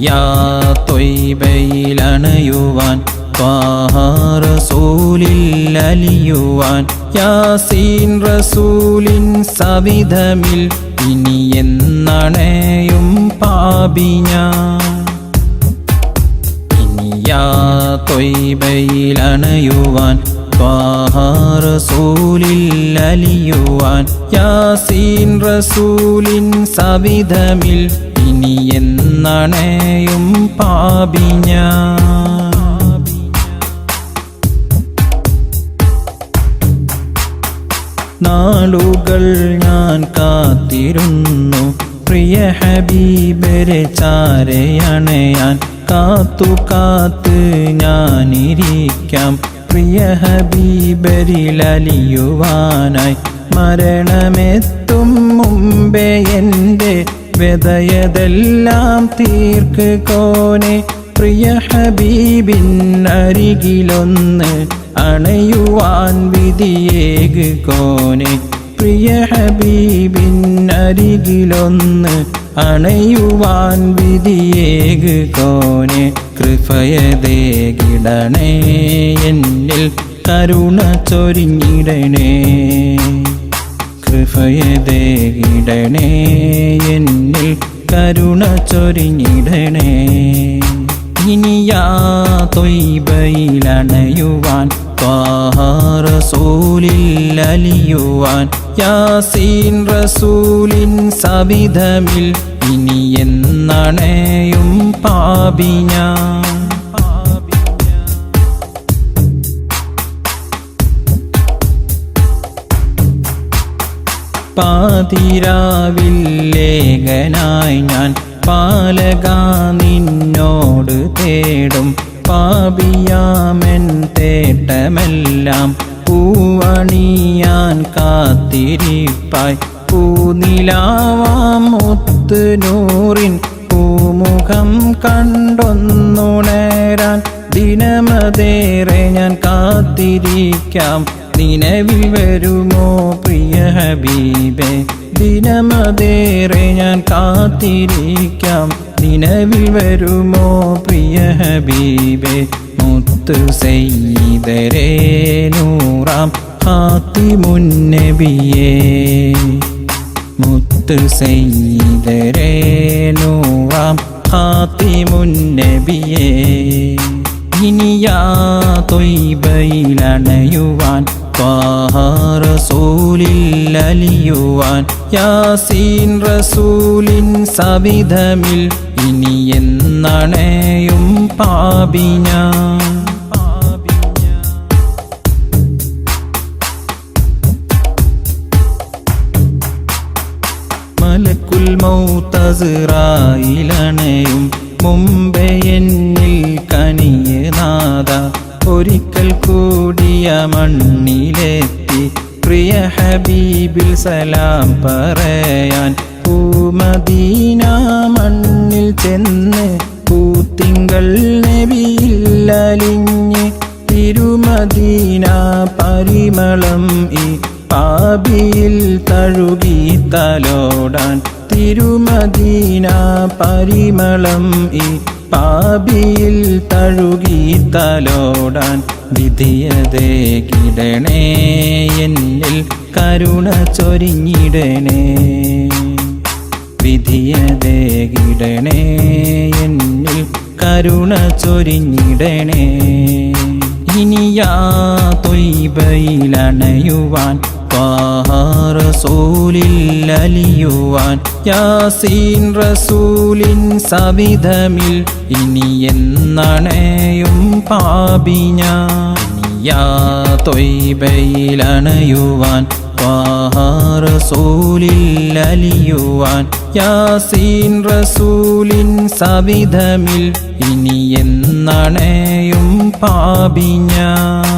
യാ ത്വയ്ബയിലണയുവാൻ ത്വാഹ റസൂലിൽ അലിയുവാൻ യാസീൻ റസൂലിൻ സവിധമിൽ ഇനി എന്നണയും പാപി ഞാൻ. ഇനി യാ ത്വയ്ബയിലണയുവാൻ ത്വാഹ റസൂലിൽ അലിയുവാൻ യാസീൻ റസൂലിൻ സവിധമിൽ ഇനി എന്നണയും പാപി ഞാൻ. നാളുകൾ ഞാൻ കാത്തിരുന്നു പ്രിയ ഹബീബരെ ചാരയണയാൻ. കാത്തു കാത്ത് ഞാനിരിക്കാം പ്രിയ ഹബീബരിൽ അലിയുവാനായി. മരണമെത്തും മുമ്പേ എൻ്റെ വ്യതയതെല്ലാം തീർക്ക് കോനെ. പ്രിയ ഹബീബിൻ അരികിലൊന്ന് അണയുവാൻ വിധിയേക് കോനെ. പ്രിയ ഹബീബിൻ അരികിലൊന്ന് അണയുവാൻ വിധിയേക് കോനെ. കൃപയതേകിടണേ എന്നിൽ കരുണ ചൊരിഞ്ഞിടണേ. കൃപയതേകിടണേ എന്നിൽ കരുണ ചൊരിഞ്ഞിടണേ. ഇനി യാ ത്വയ്ബയിലണയുവാൻ ത്വാഹ റസൂലിൽ അലിയുവാൻ യാസീൻ റസൂലിൻ സവിധമിൽ ഇനി എന്നണയും പാപി ഞാൻ. പാതിരാവിൽ ലേഖനായി ഞാൻ പാലകാ നിന്നോട് തേടും. പാപിയാമെൻ തേട്ടമെല്ലാം പൂവണിയാൻ കാത്തിരിപ്പായി. പൂനിലാവാം മുത്ത് നൂറിൻ പൂമുഖം കണ്ടൊന്നുണരാൻ. ദിനമതേറെ ഞാൻ കാത്തിരിക്കാം നിലവിൽ വരുമോ പ്രിയ ഹബീബേ. ദിനമതേറെ ഞാൻ കാത്തിരിക്കാം നിലവിൽ വരുമോ പ്രിയ ഹബീബേ. മുത്ത് സയ്യിദരേ നൂറാം ഖാതിമുൻ നബിയേ. മുത്ത് സയ്യിദരേ നൂറാം ഖാതിമുൻ നബിയേ. ഇനി യാ ത്വയ്ബയിലണയുവാൻ ത്വാഹ റസൂലിൽ അലിയുവാൻ യാസീൻ റസൂലിൻ സവിധമിൽ ഇനി എന്നണയും പാപി ഞാൻ. മലക്കുൽ മൗത്ത് അസ്റായീലണയും മുമ്പേ എന്നിൽ കനിയേ നാദ. ഒരിക്കൽ കൂടിയ മണ്ണിലെത്തി പ്രിയ ഹബീബിൽ സലാം പറയാൻ. പൂമദീന മണ്ണിൽ ചെന്ന് പൂത്തിങ്കൾ നബിയിൽ അലിഞ്ഞ്. തിരുമദീന പരിമളം ഈ പാപിയിൽ തഴുകി തലോടാൻ. തിരുമദീന പരിമളം ഈ പാപിയിൽ തഴുകി തലോടാൻ. വിധിയതേകിടണേ എന്നിൽ കരുണ ചൊരിഞ്ഞിടണേ. വിധിയതേകിടണേ എന്നിൽ കരുണ ചൊരിഞ്ഞിടണേ. ഇനി യാ ത്വയ്ബയിലണയുവാൻ ത്വാഹ റസൂലിൽ അലിയുവാൻ യാസീൻ റസൂലിൻ സവിധമിൽ ഇനി എന്നണയും പാപി ഞാൻ. യാ ത്വയ്ബയിലണയുവാൻ ത്വാഹ റസൂലിൽ അലിയുവാൻ യാസീൻ റസൂലിൻ സവിധമിൽ ഇനി എന്നണയും പാപി ഞാൻ.